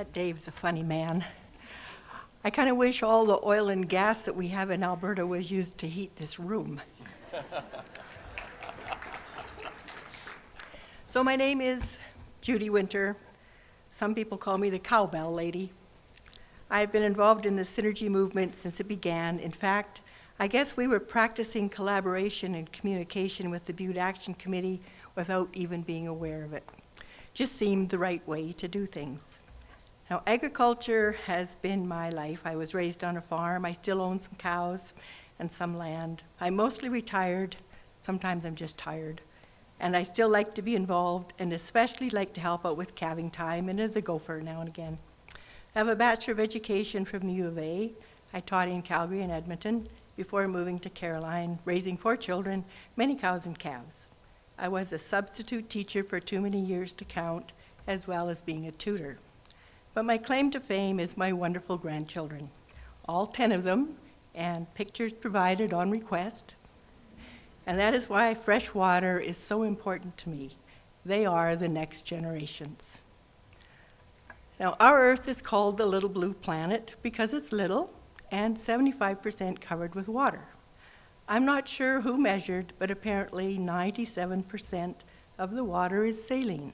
That Dave's a funny man. I kind of wish all the oil and gas that we have in Alberta was used to heat this room. So my name is Judy Winter. Some people call me the cowbell lady. I've been involved in the Synergy movement since it began. In fact, I guess we were practicing collaboration and communication with the Butte Action Committee without even being aware of it. Just seemed the right way to do things. Now, agriculture has been my life. I was raised on a farm. I still own some cows and some land. I'm mostly retired. Sometimes I'm just tired. And I still like to be involved and especially like to help out with calving time and as a gopher now and again. I have a Bachelor of Education from the U of A. I taught in Calgary and Edmonton before moving to Caroline, raising 4 children, many cows and calves. I was a substitute teacher for too many years to count, as well as being a tutor. But my claim to fame is my wonderful grandchildren, all 10 of them, and pictures provided on request. And that is why fresh water is so important to me. They are the next generations. Now, our Earth is called the Little Blue Planet because it's little and 75% covered with water. I'm not sure who measured, but apparently 97% of the water is saline.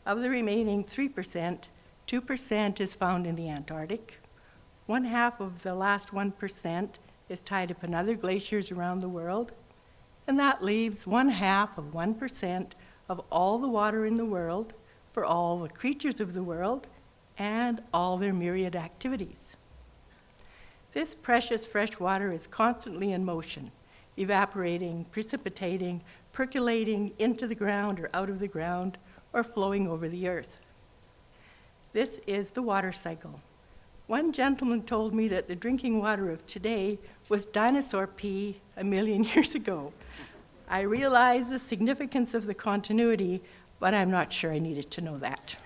Of the remaining 3%, 2% is found in the Antarctic. 1/2 of the last 1% is tied up in other glaciers around the world, and that leaves 1/2 of 1% of all the water in the world for all the creatures of the world and all their myriad activities. This precious fresh water is constantly in motion, evaporating, precipitating, percolating into the ground or out of the ground, or flowing over the earth. This is the water cycle. One gentleman told me that the drinking water of today was dinosaur pee 1 million years ago. I realize the significance of the continuity, but I'm not sure I needed to know that.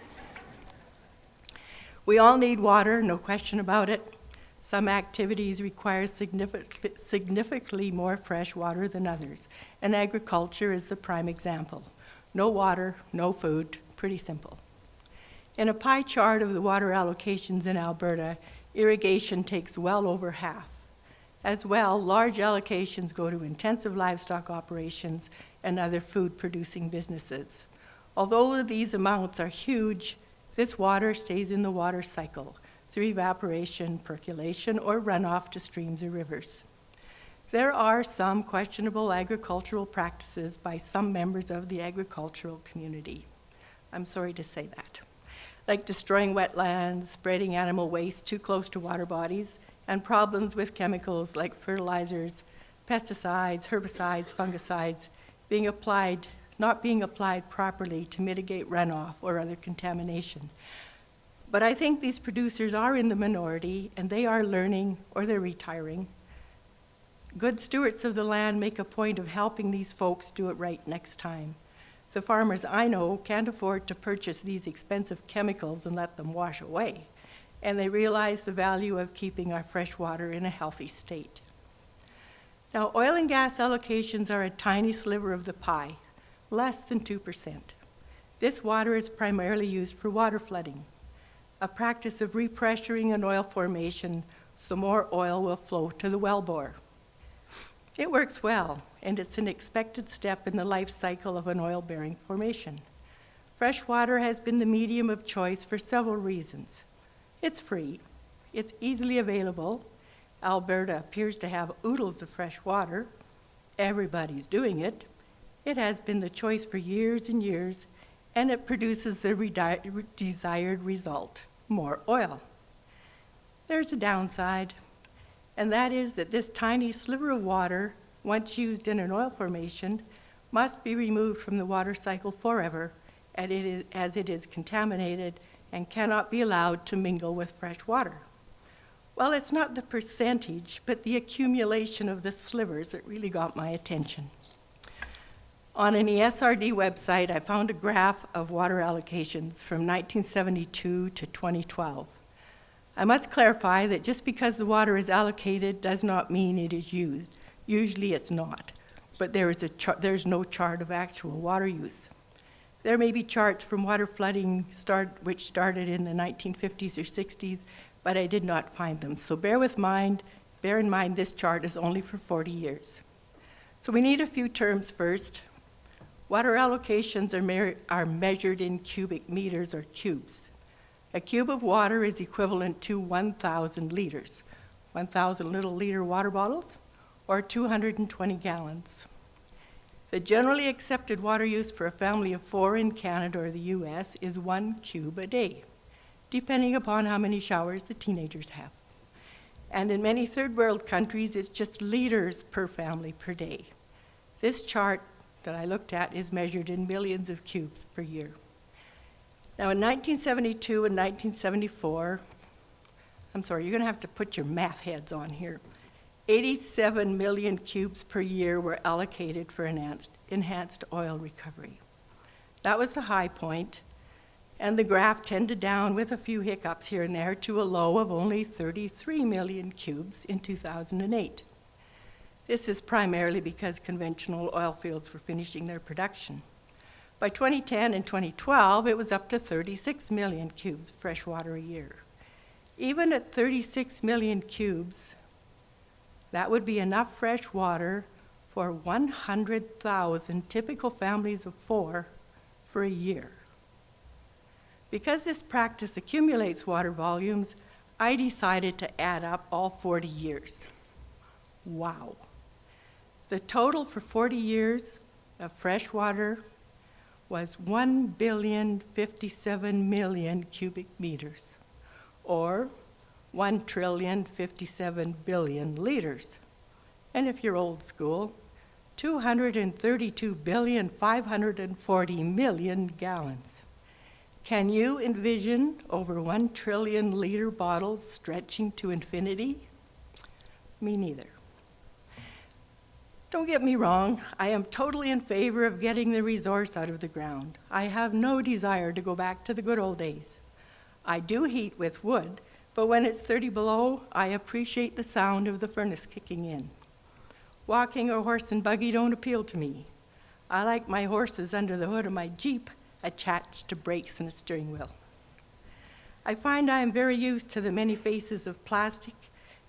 We all need water, no question about it. Some activities require significantly more fresh water than others, and agriculture is the prime example. No water, no food, pretty simple. In a pie chart of the water allocations in Alberta, irrigation takes well over half. As well, large allocations go to intensive livestock operations and other food-producing businesses. Although these amounts are huge, this water stays in the water cycle through evaporation, percolation, or runoff to streams or rivers. There are some questionable agricultural practices by some members of the agricultural community. I'm sorry to say that. Like destroying wetlands, spreading animal waste too close to water bodies, and problems with chemicals like fertilizers, pesticides, herbicides, fungicides not being applied properly to mitigate runoff or other contamination. But I think these producers are in the minority, and they are learning or they're retiring. Good stewards of the land make a point of helping these folks do it right next time. The farmers I know can't afford to purchase these expensive chemicals and let them wash away, and they realize the value of keeping our fresh water in a healthy state. Now, oil and gas allocations are a tiny sliver of the pie, less than 2%. This water is primarily used for water flooding, a practice of repressuring an oil formation so more oil will flow to the wellbore. It works well, and it's an expected step in the life cycle of an oil-bearing formation. Fresh water has been the medium of choice for several reasons. It's free, it's easily available. Alberta appears to have oodles of fresh water. Everybody's doing it. It has been the choice for years and years, and it produces the desired result, more oil. There's a downside, and that is that this tiny sliver of water, once used in an oil formation, must be removed from the water cycle forever, as it is contaminated and cannot be allowed to mingle with fresh water. Well, it's not the percentage, but the accumulation of the slivers that really got my attention. On an ESRD website, I found a graph of water allocations from 1972 to 2012. I must clarify that just because the water is allocated does not mean it is used. Usually it's not, but there's no chart of actual water use. There may be charts from water flooding which started in the 1950s or 60s, but I did not find them. So bear in mind this chart is only for 40 years. So we need a few terms first. Water allocations are measured in cubic meters or cubes. A cube of water is equivalent to 1,000 liters, 1,000 little liter water bottles, or 220 gallons. The generally accepted water use for a family of 4 in Canada or the US is 1 cube a day, depending upon how many showers the teenagers have. And in many third world countries, it's just liters per family per day. This chart that I looked at is measured in millions of cubes per year. Now in 1972 and 1974, you're gonna have to put your math heads on here. 87 million cubes per year were allocated for enhanced oil recovery. That was the high point, and the graph tended down with a few hiccups here and there to a low of only 33 million cubes in 2008. This is primarily because conventional oil fields were finishing their production. By 2010 and 2012, it was up to 36 million cubes of fresh water a year. Even at 36 million cubes, that would be enough fresh water for 100,000 typical families of 4 for a year. Because this practice accumulates water volumes, I decided to add up all 40 years. Wow. The total for 40 years of fresh water was 1,057,000,000 cubic meters, or 1,057,000,000,000 liters. And if you're old school, 232,540,000,000 gallons. Can you envision over 1 trillion liter bottles stretching to infinity? Me neither. Don't get me wrong, I am totally in favor of getting the resource out of the ground. I have no desire to go back to the good old days. I do heat with wood, but when it's 30 below, I appreciate the sound of the furnace kicking in. Walking a horse and buggy don't appeal to me. I like my horses under the hood of my Jeep attached to brakes and a steering wheel. I find I am very used to the many faces of plastic,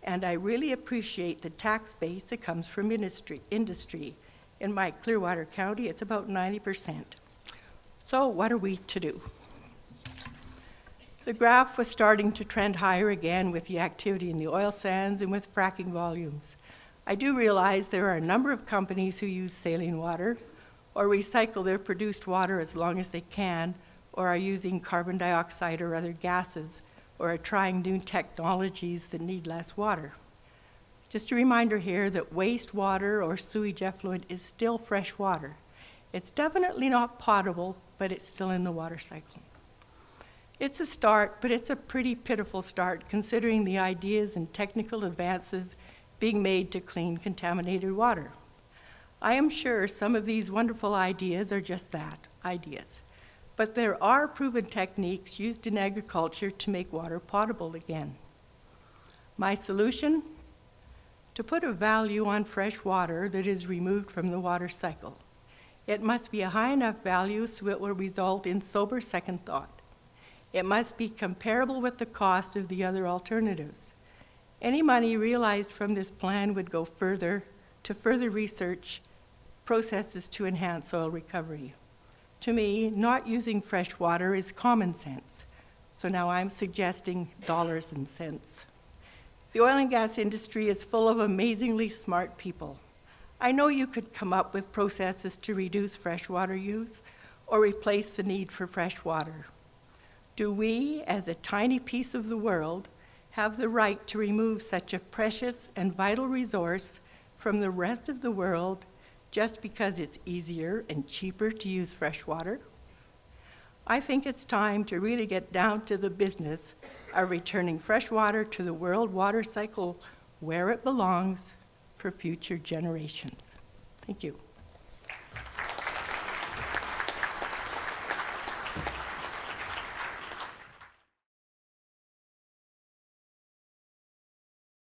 and I really appreciate the tax base that comes from industry. In my Clearwater County, it's about 90%. So what are we to do? The graph was starting to trend higher again with the activity in the oil sands and with fracking volumes. I do realize there are a number of companies who use saline water or recycle their produced water as long as they can, or are using carbon dioxide or other gases, or are trying new technologies that need less water. Just a reminder here that wastewater or sewage effluent is still fresh water. It's definitely not potable, but it's still in the water cycle. It's a start, but it's a pretty pitiful start considering the ideas and technical advances being made to clean contaminated water. I am sure some of these wonderful ideas are just that, ideas. But there are proven techniques used in agriculture to make water potable again. My solution? To put a value on fresh water that is removed from the water cycle. It must be a high enough value so it will result in sober second thought. It must be comparable with the cost of the other alternatives. Any money realized from this plan would go further to further research processes to enhance soil recovery. To me, not using fresh water is common sense. So now I'm suggesting dollars and cents. The oil and gas industry is full of amazingly smart people. I know you could come up with processes to reduce freshwater use or replace the need for fresh water. Do we, as a tiny piece of the world, have the right to remove such a precious and vital resource from the rest of the world just because it's easier and cheaper to use fresh water? I think it's time to really get down to the business of returning fresh water to the world water cycle where it belongs for future generations. Thank you.